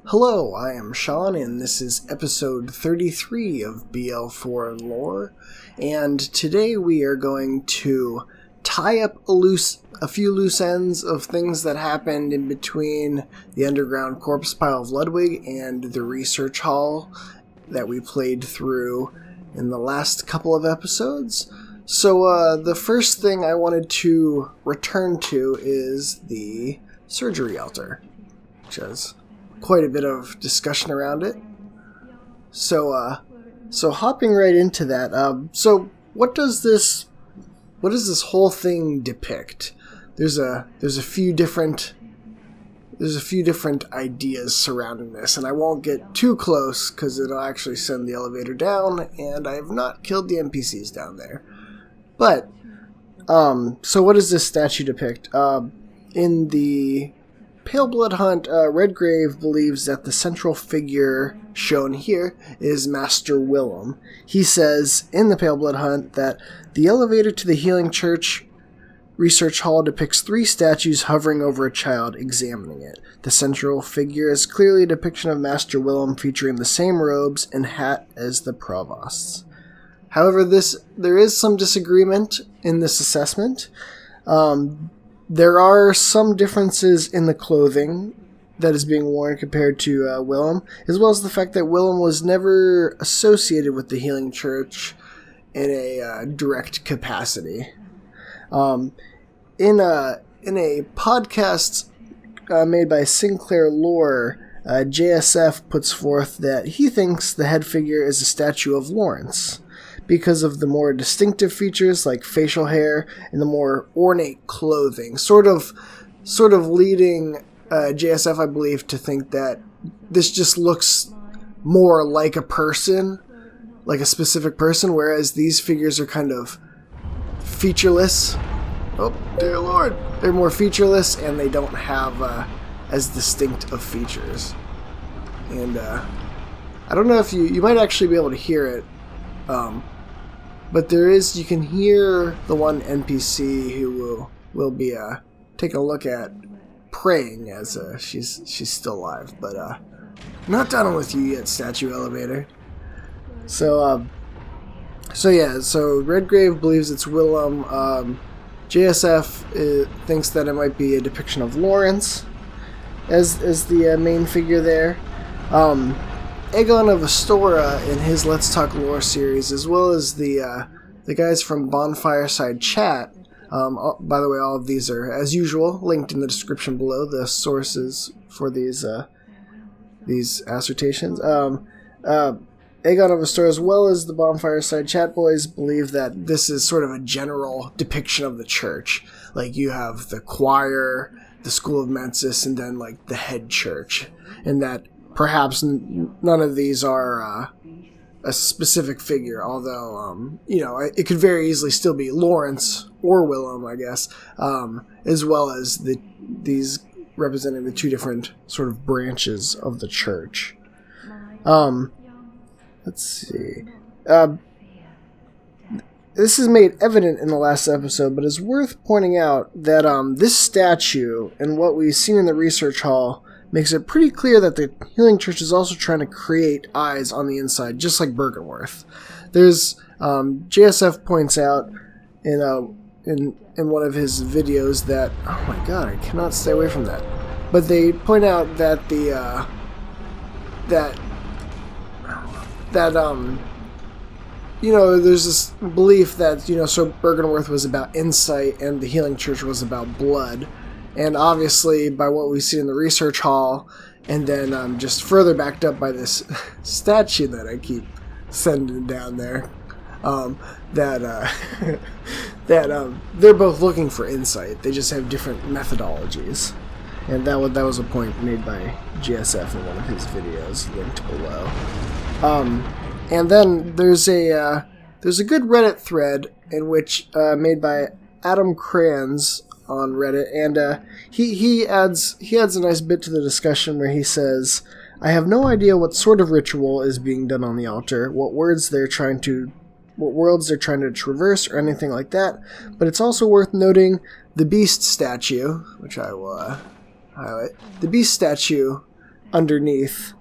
Hello, I am Sean, and this is episode 33 of BL4 Lore, and today we are going to tie up a few loose ends of things that happened in between the underground corpse pile of Ludwig and the research hall that we played through in the last couple of episodes. So the first thing I wanted to return to is the surgery altar, which has quite a bit of discussion around it. So hopping right into that. So what does this whole thing depict? There's a few different ideas surrounding this, and I won't get too close because it'll actually send the elevator down, and I have not killed the NPCs down there. But so what does this statue depict? In the Pale Blood Hunt, Redgrave believes that the central figure shown here is Master Willem. He says in the Pale Blood Hunt that the elevator to the Healing Church Research Hall depicts 3 statues hovering over a child examining it. The central figure is clearly a depiction of Master Willem, featuring the same robes and hat as the Provosts. However, there is some disagreement in this assessment. There are some differences in the clothing that is being worn compared to Willem, as well as the fact that Willem was never associated with the Healing Church in a direct capacity. In a podcast made by Sinclair Lore, JSF puts forth that he thinks the head figure is a statue of Laurence, because of the more distinctive features like facial hair and the more ornate clothing, sort of leading JSF, I believe, to think that this just looks more like a person, like a specific person, whereas these figures are kind of featureless. Oh, dear Lord! They're more featureless, and they don't have as distinct of features. And I don't know if you might actually be able to hear it, but you can hear the one NPC who will be taking a look at praying as she's still alive, but not done with you yet, statue elevator. So Redgrave believes it's Willem. JSF thinks that it might be a depiction of Laurence as the main figure there. Aegon of Astora in his Let's Talk Lore series, as well as the guys from Bonfireside Chat. By the way, all of these are, as usual, linked in the description below, the sources for these assertions. Aegon of Astora, as well as the Bonfireside Chat boys, believe that this is sort of a general depiction of the church. Like, you have the choir, the School of Mensis, and then, like, the head church. And that perhaps none of these are a specific figure, although, it could very easily still be Laurence or Willem, I guess, as well as these representing the 2 different sort of branches of the church. Let's see. This is made evident in the last episode, but it's worth pointing out that this statue and what we've seen in the research hall makes it pretty clear that the Healing Church is also trying to create eyes on the inside, just like Byrgenwerth. There's JSF points out in one of his videos that, oh my god, I cannot stay away from that. But they point out that there's this belief that, so Byrgenwerth was about insight and the Healing Church was about blood. And obviously, by what we see in the research hall, and then just further backed up by this statue that I keep sending down there, that they're both looking for insight. They just have different methodologies. And that was a point made by GSF in one of his videos, linked below. And then there's a good Reddit thread in which made by Adam Kranz on Reddit, and he adds a nice bit to the discussion where he says, "I have no idea what sort of ritual is being done on the altar, what worlds they're trying to traverse, or anything like that, but it's also worth noting the beast statue," which I will highlight. The beast statue underneath.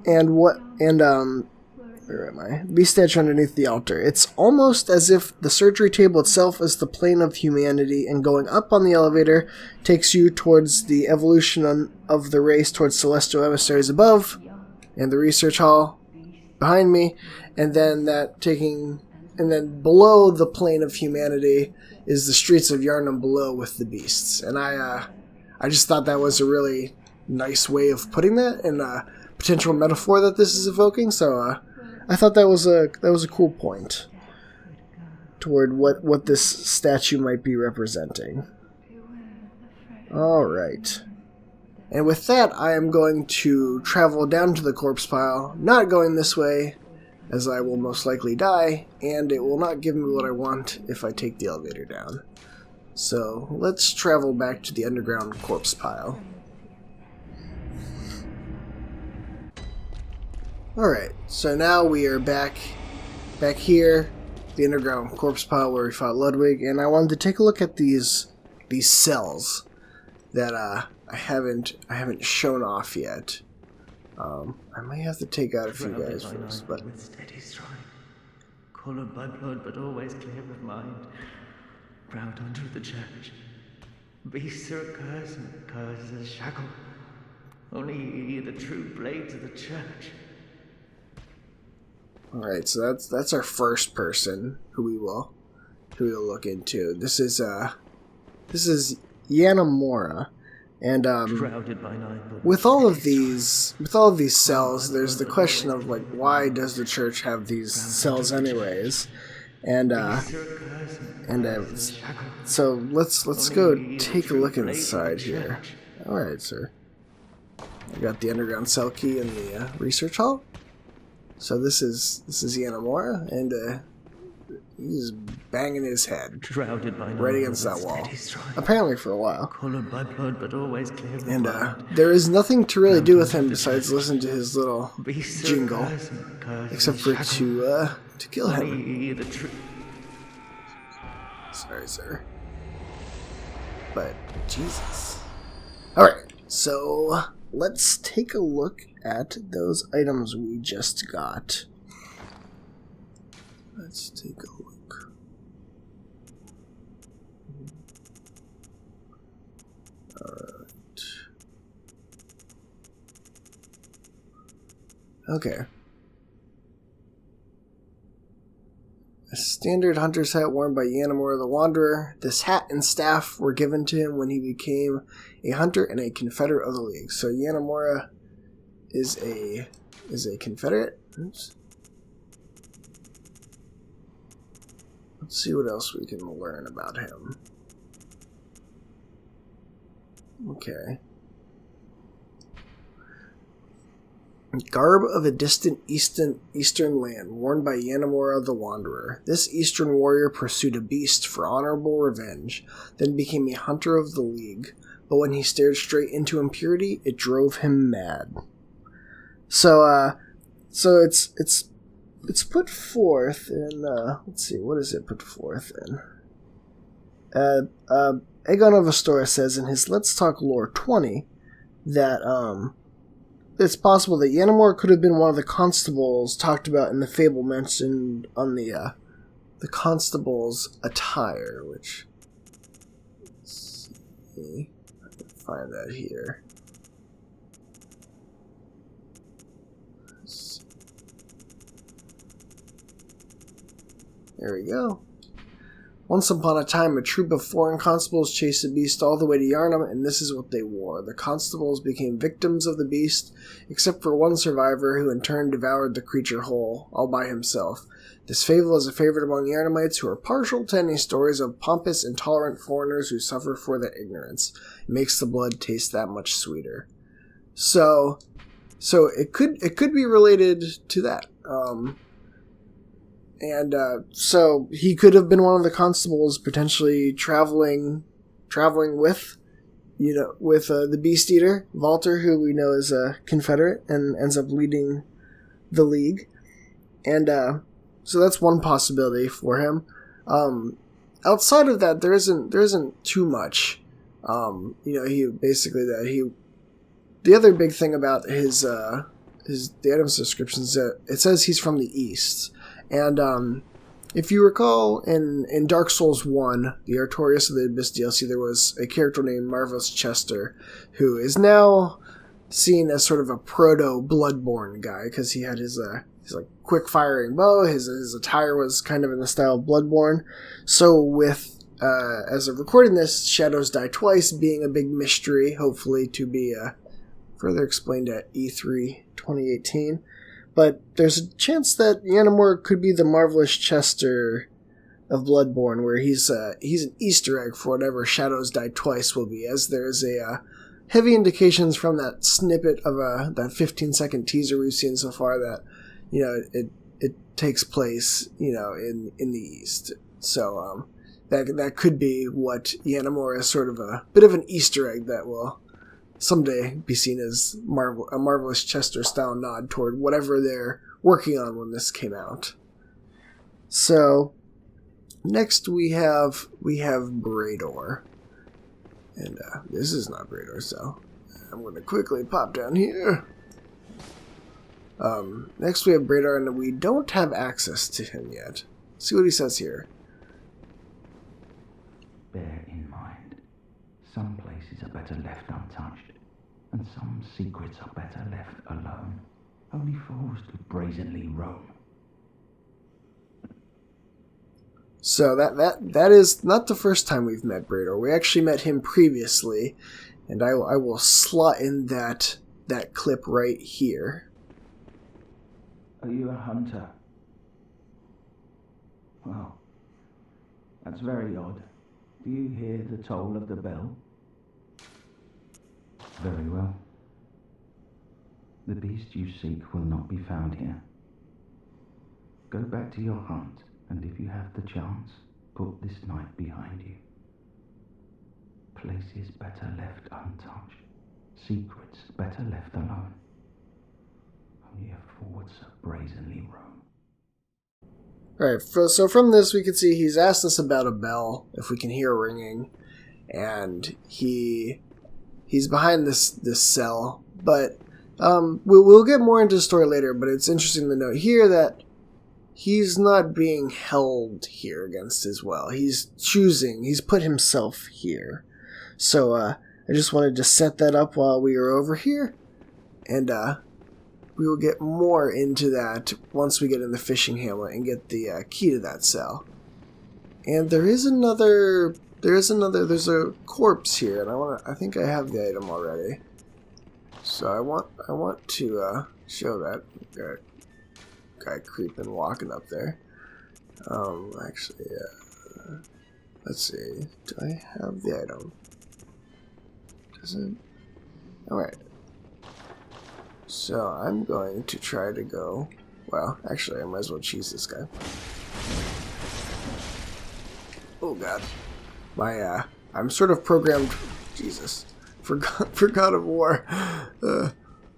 And where am I? Beast statue underneath the altar. It's almost as if the surgery table itself is the plane of humanity, and going up on the elevator takes you towards the evolution of the race towards celestial emissaries above, and the research hall behind me, and then below the plane of humanity is the streets of Yharnam below with the beasts. And I just thought that was a really nice way of putting that, and potential metaphor that this is evoking. So I thought that was a cool point toward what this statue might be representing. All right. And with that, I am going to travel down to the corpse pile, not going this way, as I will most likely die, and it will not give me what I want if I take the elevator down. So let's travel back to the underground corpse pile. Alright, so now we are back here, the underground corpse pile where we fought Ludwig, and I wanted to take a look at these cells that I haven't shown off yet. I might have to take out a few guys first, but with steady stride, colored by blood but always clear of mind, proud under the church. Beasts are a curse and curse is a shackle. Only ye, the true blades of the church. Alright, so that's our first person who we will look into. This is Yanamora, and with all of these cells, there's the question of like, why does the church have these cells anyways? And so let's go take a look inside here. Alright, sir. I got the underground cell key in the research hall. So this is Yanamora, and he's banging his head right against that wall, apparently for a while. And there is nothing to really do with him besides listen to his little jingle, except for to kill him. Sorry, sir. But Jesus. All right, so let's take a look at those items we just got. Let's take a look. Alright. Okay. A standard hunter's hat worn by Yanamora the Wanderer. This hat and staff were given to him when he became a hunter and a confederate of the League. So Yanamora is a confederate. Oops. Let's see what else we can learn about him. Okay. Garb of a distant eastern land, worn by Yanamora the Wanderer. This eastern warrior pursued a beast for honorable revenge, then became a hunter of the League. But when he stared straight into impurity, it drove him mad. So it's put forth in, let's see, what is it put forth in? Aegon of Astoria says in his Let's Talk Lore 20 that, it's possible that Yanamora could have been one of the constables talked about in the fable mentioned on the constable's attire, which, let's see, I can find that here. There we go. Once upon a time, a troop of foreign constables chased the beast all the way to Yharnam, and this is what they wore. The constables became victims of the beast, except for one survivor who in turn devoured the creature whole, all by himself. This fable is a favorite among Yharnamites who are partial to any stories of pompous, intolerant foreigners who suffer for their ignorance. It makes the blood taste that much sweeter. So it could be related to that. So he could have been one of the constables potentially traveling with, the Beast Eater, Walter, who we know is a Confederate and ends up leading the League. And so that's one possibility for him. Outside of that, there isn't too much. He basically that the other big thing about his the item's description is that it says he's from the East. And if you recall, in Dark Souls 1, the Artorias of the Abyss DLC, there was a character named Marvelous Chester, who is now seen as sort of a proto-Bloodborne guy, because he had his like quick-firing bow, his attire was kind of in the style of Bloodborne. So with, as of recording this, Shadows Die Twice being a big mystery, hopefully to be further explained at E3 2018. But there's a chance that Yanamor could be the Marvelous Chester of Bloodborne, where he's an Easter egg for whatever Shadows Die Twice will be, as there's a heavy indications from that snippet of that 15-second teaser we've seen so far that, you know, it takes place, you know, in the East. So that could be what Yanamor is, sort of a bit of an Easter egg that will someday be seen as a Marvelous Chester style nod toward whatever they're working on when this came out. So next we have Brador, and this is not Brador, so I'm going to quickly pop down here. Next we have Brador, and we don't have access to him yet. Let's see what he says here. Bear in mind, some places are better left untouched, and some secrets are better left alone. Only fools do brazenly roam. So that is not the first time we've met Brador. We actually met him previously, and I will slot in that clip right here. Are you a hunter? Well, that's very odd. Do you hear the toll of the bell? Very well. The beast you seek will not be found here. Go back to your hunt, and if you have the chance, put this night behind you. Places better left untouched. Secrets better left alone. Only a fool so brazenly roam. Alright, so from this we can see he's asked us about a bell, if we can hear ringing, and he's behind this cell, but we'll get more into the story later, but it's interesting to note here that he's not being held here against his will. He's put himself here. So I just wanted to set that up while we were over here, and we will get more into that once we get in the fishing hamlet and get the key to that cell. And there's a corpse here, and I think I have the item already. So I want to show that. Got a guy creeping, walking up there. Actually, let's see. Do I have the item? Doesn't. Alright. So I'm going to try to go. Well, actually, I might as well cheese this guy. Oh god. I'm sort of programmed. Jesus. For God of War,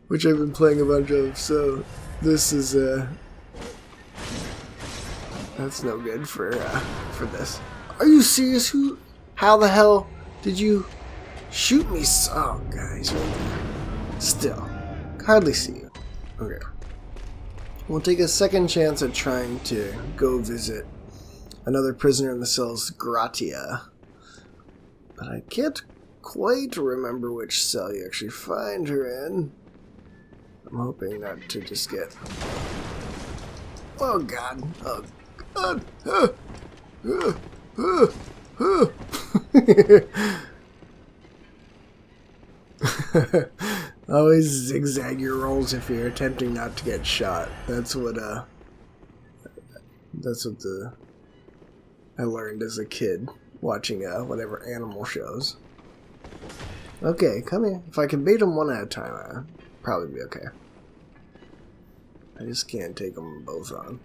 which I've been playing a bunch of, so this is, that's no good for this. Are you serious? How the hell did you shoot me? Oh, guys, right there. Still, hardly see you. Okay. We'll take a second chance at trying to go visit another prisoner in the cells, Gratia. But I can't quite remember which cell you actually find her in. I'm hoping not to just get... Oh god. Oh god. Always zigzag your rolls if you're attempting not to get shot. That's what I learned as a kid watching whatever animal shows. Okay, come here. If I can bait them one at a time, I'll probably be okay. I just can't take them both on.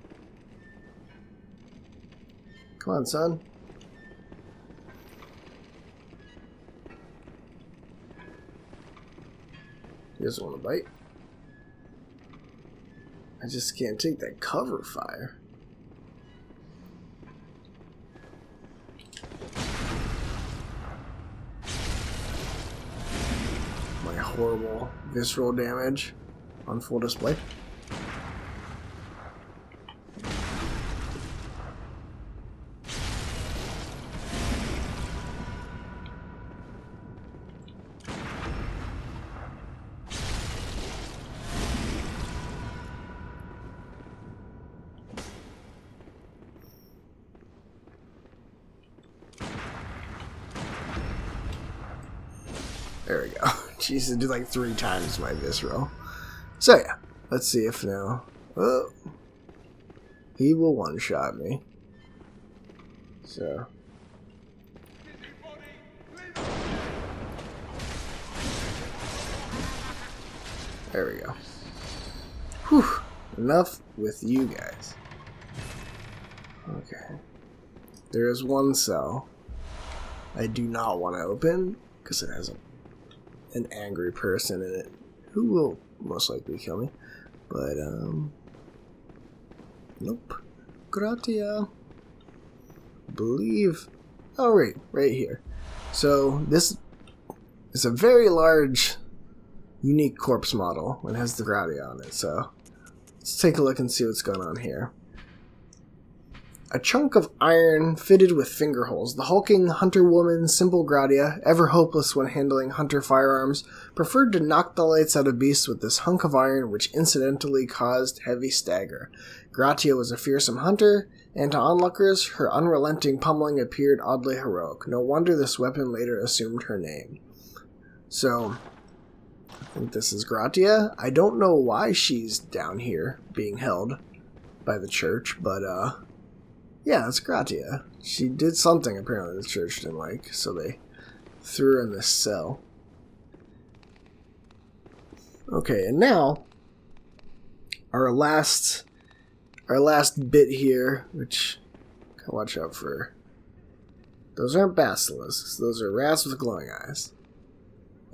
Come on, son. He doesn't want to bite. I just can't take that cover fire. My horrible visceral damage on full display. There we go. Jeez, it did like 3 times my visceral. So yeah, let's see if now... Oh, he will one-shot me. So... There we go. Whew. Enough with you guys. Okay. There is one cell I do not want to open because it has an angry person in it who will most likely kill me. But, nope. Gratia. Believe. Oh, right here. So, this is a very large, unique corpse model and has the Gratia on it. So, let's take a look and see what's going on here. A chunk of iron fitted with finger holes. The hulking hunter woman, simple Gratia, ever hopeless when handling hunter firearms, preferred to knock the lights out of beasts with this hunk of iron, which incidentally caused heavy stagger. Gratia was a fearsome hunter, and to onlookers, her unrelenting pummeling appeared oddly heroic. No wonder this weapon later assumed her name. So, I think this is Gratia. I don't know why she's down here being held by the church, but, yeah, it's Gratia. She did something apparently the church didn't like, so they threw her in this cell. Okay, and now our last bit here, which gotta watch out for. Those aren't basilisks; those are rats with glowing eyes.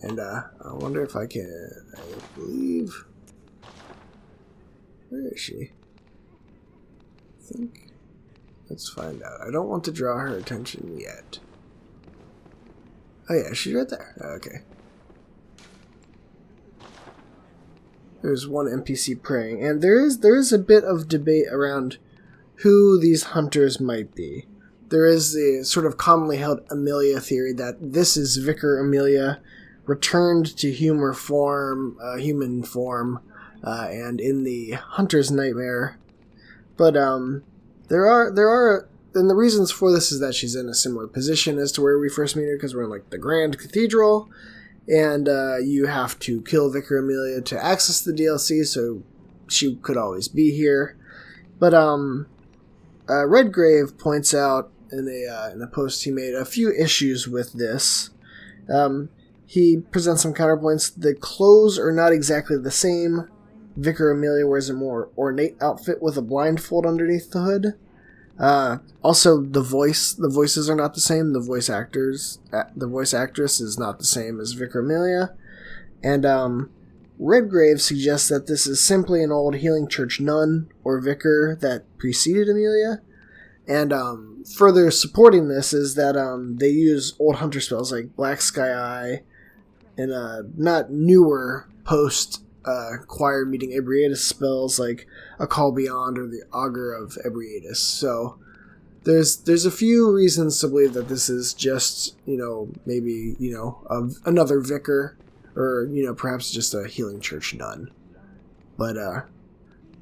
And I wonder if I can. I believe. Where is she? I think. Let's find out. I don't want to draw her attention yet. Oh yeah, she's right there. Okay. There's one NPC praying, and there is a bit of debate around who these hunters might be. There is the sort of commonly held Amelia theory that this is Vicar Amelia, returned to human form, and in the hunter's nightmare. But There are, and the reasons for this is that she's in a similar position as to where we first meet her, because we're in, like, the Grand Cathedral, and you have to kill Vicar Amelia to access the DLC, so she could always be here. But, Redgrave points out in a post he made a few issues with this. He presents some counterpoints. The clothes are not exactly the same. Vicar Amelia wears a more ornate outfit with a blindfold underneath the hood. Also, the voices are not the same. The voice actress is not the same as Vicar Amelia. And, Redgrave suggests that this is simply an old healing church nun or vicar that preceded Amelia. And, further supporting this is that, they use old hunter spells like Black Sky Eye and, not newer choir meeting Ebriatus spells like A Call Beyond or the Augur of Ebriatus. So there's a few reasons to believe that this is just, maybe, another vicar, or, perhaps just a healing church nun. But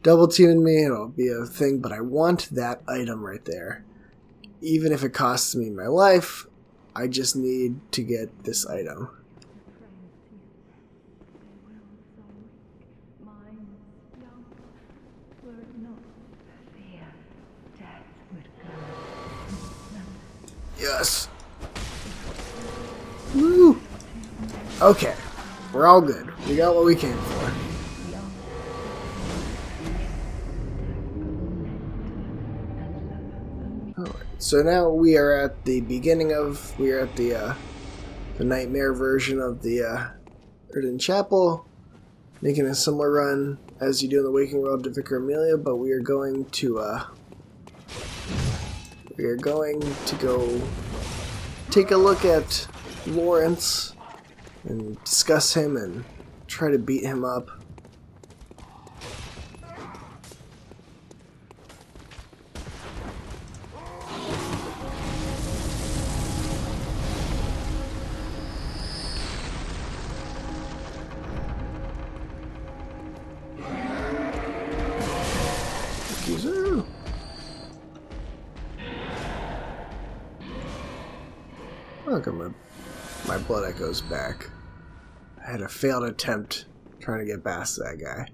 double tune me, it'll be a thing, but I want that item right there. Even if it costs me my life, I just need to get this item. Yes. Woo! Okay. We're all good. We got what we came for. Alright, so now we are at the beginning of... We are at the nightmare version of the Erden Chapel. Making a similar run as you do in the Waking World to Vicar Amelia, but we are going to... We are going to go take a look at Laurence and discuss him and try to beat him up. Accuser. Look at my blood echoes back. I had a failed attempt trying to get past that guy.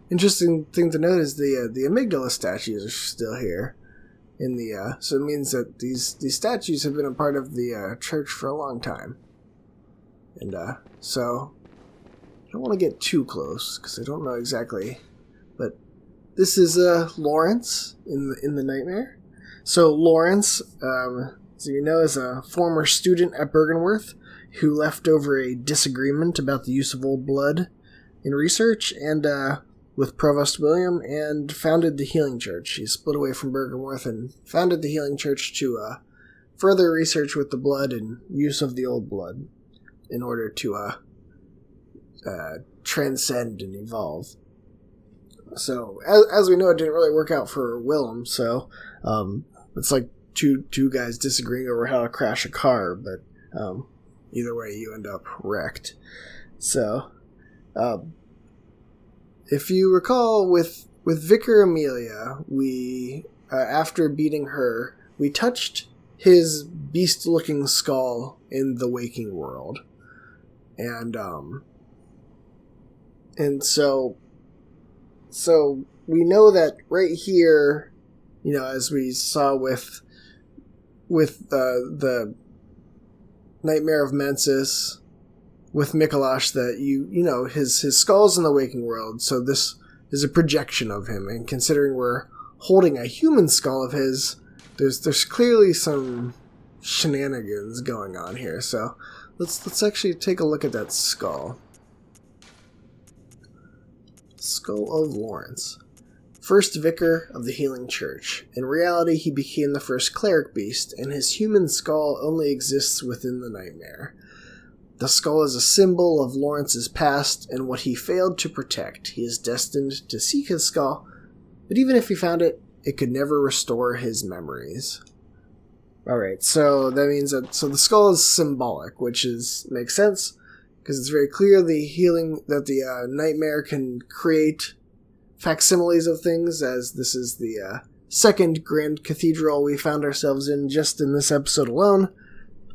Interesting thing to note is the amygdala statues are still here. So it means that these statues have been a part of the church for a long time. And so I don't want to get too close because I don't know exactly. But this is Laurence in the nightmare. So Laurence, as you know, is a former student at Bergenworth who left over a disagreement about the use of old blood in research and with Provost William, and founded the Healing Church. He split away from Bergenworth and founded the Healing Church to further research with the blood and use of the old blood in order to transcend and evolve. So, as we know, it didn't really work out for Willem, so it's like two guys disagreeing over how to crash a car, but either way, you end up wrecked. So, if you recall, with Vicar Amelia, we, after beating her, we touched his beast-looking skull in the waking world. And so we know that right here, you know, as we saw with the Nightmare of Mensis, with Mikolash, that you know his skull's in the waking world, so this is a projection of him. And considering we're holding a human skull of his, there's clearly some shenanigans going on here. So let's actually take a look at that skull. Skull of Laurence. First vicar of the Healing Church. In reality, he became the first cleric beast, and his human skull only exists within the nightmare. The skull is a symbol of Laurence's past and what he failed to protect. He is destined to seek his skull, but even if he found it, it could never restore his memories. Alright, so that means that the skull is symbolic, which makes sense, because it's very clear the nightmare can create facsimiles of things, as this is the second grand cathedral we found ourselves in just in this episode alone,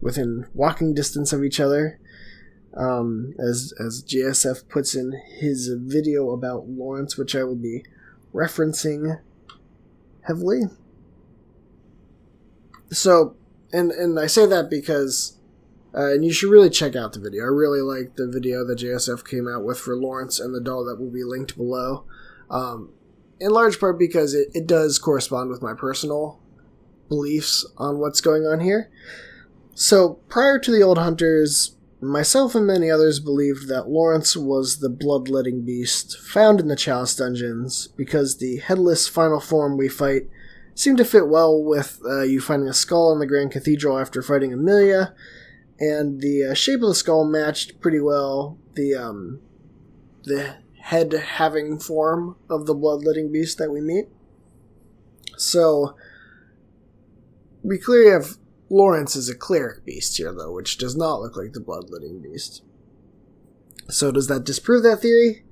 within walking distance of each other. As JSF puts in his video about Laurence, which I will be referencing heavily. So, and I say that because, and you should really check out the video. I really like the video that JSF came out with for Laurence and the doll that will be linked below. In large part because it does correspond with my personal beliefs on what's going on here. So, prior to the Old Hunters, myself and many others believed that Laurence was the bloodletting beast found in the Chalice Dungeons, because the headless final form we fight seemed to fit well with you finding a skull in the Grand Cathedral after fighting Amelia, and the shape of the skull matched pretty well the head-having form of the bloodletting beast that we meet. So, we clearly have Laurence is a cleric beast here, though, which does not look like the bloodletting beast. So does that disprove that theory?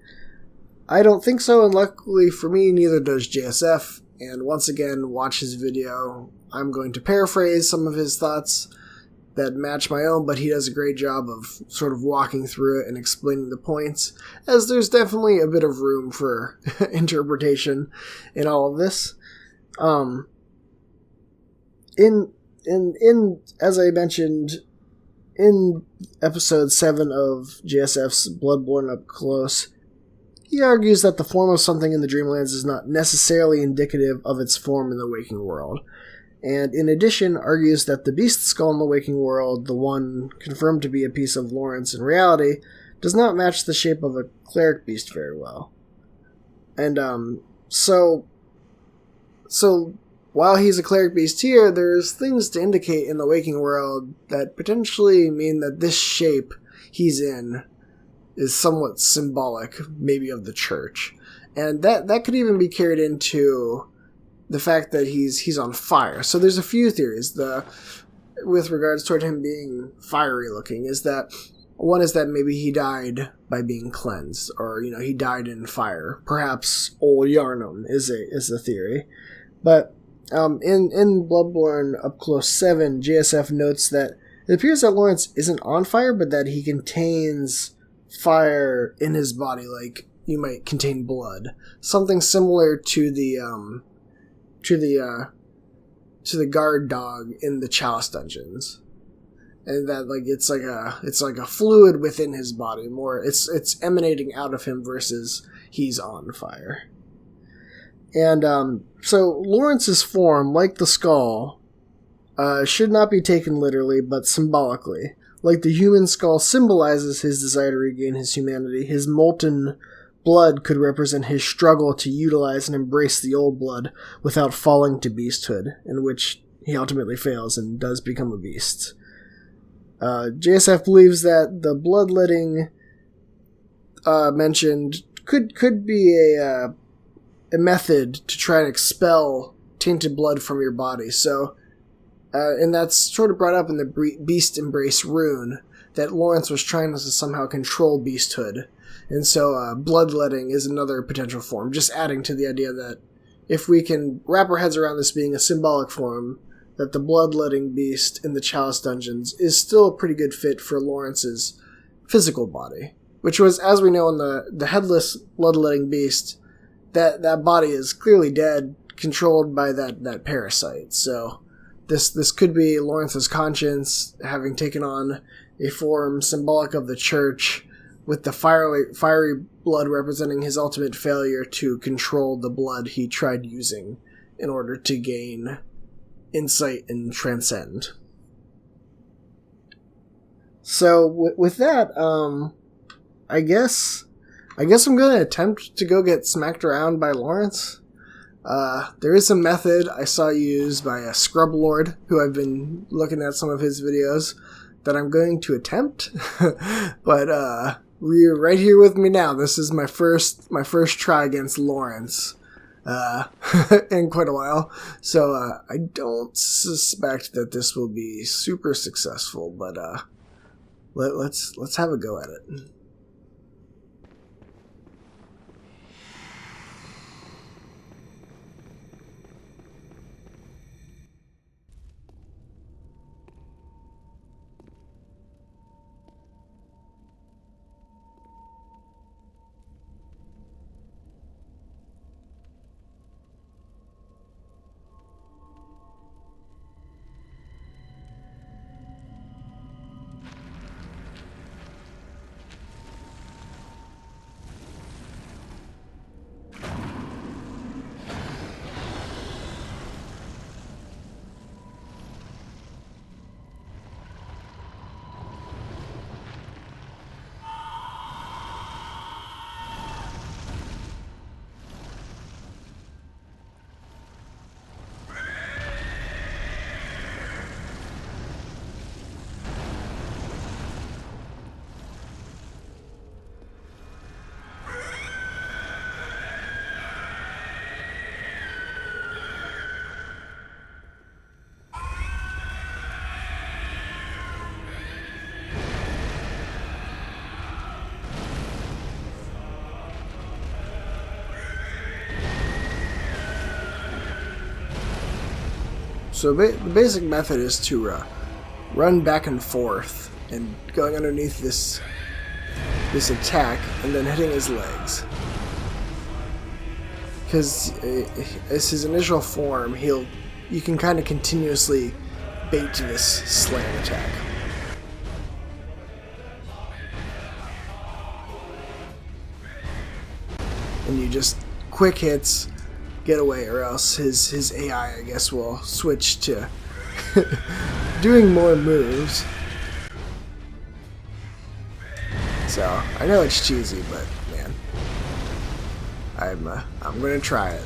I don't think so, and luckily for me, neither does JSF. And once again, watch his video. I'm going to paraphrase some of his thoughts that match my own, but he does a great job of sort of walking through it and explaining the points, as there's definitely a bit of room for interpretation in all of this. As I mentioned, in episode 7 of JSF's Bloodborne Up Close, he argues that the form of something in the Dreamlands is not necessarily indicative of its form in the waking world, and in addition argues that the beast skull in the waking world, the one confirmed to be a piece of Laurence in reality, does not match the shape of a cleric beast very well. And so while he's a cleric beast here, there's things to indicate in the waking world that potentially mean that this shape he's in is somewhat symbolic, maybe of the church, and that could even be carried into the fact that he's on fire. So there's a few theories. With regards toward him being fiery looking, is that one is that maybe he died by being cleansed, or he died in fire. Perhaps Old Yarnum is a theory, but in Bloodborne Up Close 7, JSF notes that it appears that Laurence isn't on fire, but that he contains fire in his body, like you might contain blood, something similar to the guard dog in the Chalice dungeons, and that it's like a fluid within his body. More, it's emanating out of him versus he's on fire. And so Laurence's form, like the skull, should not be taken literally, but symbolically. Like the human skull symbolizes his desire to regain his humanity, his molten blood could represent his struggle to utilize and embrace the old blood without falling to beasthood, in which he ultimately fails and does become a beast. JSF believes that the bloodletting mentioned could be a method to try and expel tainted blood from your body. So, and that's sort of brought up in the Beast Embrace rune, that Laurence was trying to somehow control beasthood. And so bloodletting is another potential form, just adding to the idea that if we can wrap our heads around this being a symbolic form, that the bloodletting beast in the Chalice dungeons is still a pretty good fit for Laurence's physical body, which was, as we know in the headless bloodletting beast, that body is clearly dead, controlled by that parasite. So this could be Laurence's conscience having taken on a form symbolic of the church, with the fiery blood representing his ultimate failure to control the blood he tried using in order to gain insight and transcend. So with that, I guess I'm going to attempt to go get smacked around by Laurence. There is a method I saw used by a scrub lord who I've been looking at some of his videos that I'm going to attempt, but you're right here with me now. This is my first try against Laurence in quite a while, so I don't suspect that this will be super successful, but let's have a go at it. So the basic method is to run back and forth and going underneath this attack and then hitting his legs. Because as his initial form, you can kind of continuously bait to this slam attack. And you just quick hits, get away, or else his AI, I guess, will switch to doing more moves. So I know it's cheesy, but man, I'm gonna try it.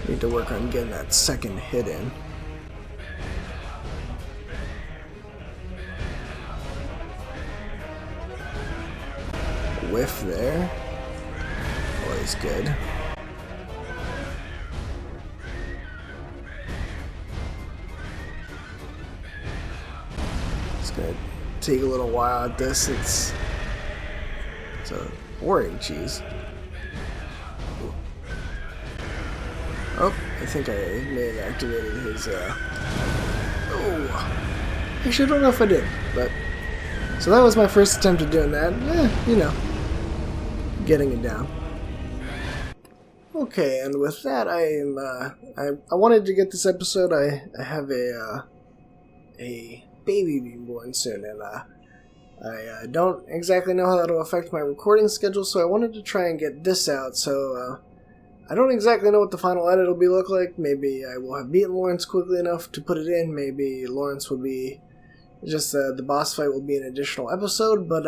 Need to work on getting that second hit in. whiff there. Always good. It's gonna take a little while at this. It's a boring cheese. Oh, I think I may have activated his, oh! Actually, I don't know if I did, but... So that was my first attempt at doing that. You know, getting it down. Okay, and with that, I wanted to get this episode. I have a baby being born soon, and I don't exactly know how that'll affect my recording schedule, so I wanted to try and get this out. So I don't exactly know what the final edit will look like. Maybe I will have beaten Laurence quickly enough to put it in. Maybe Laurence will be just the boss fight will be an additional episode. But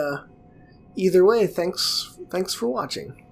either way, thanks for watching.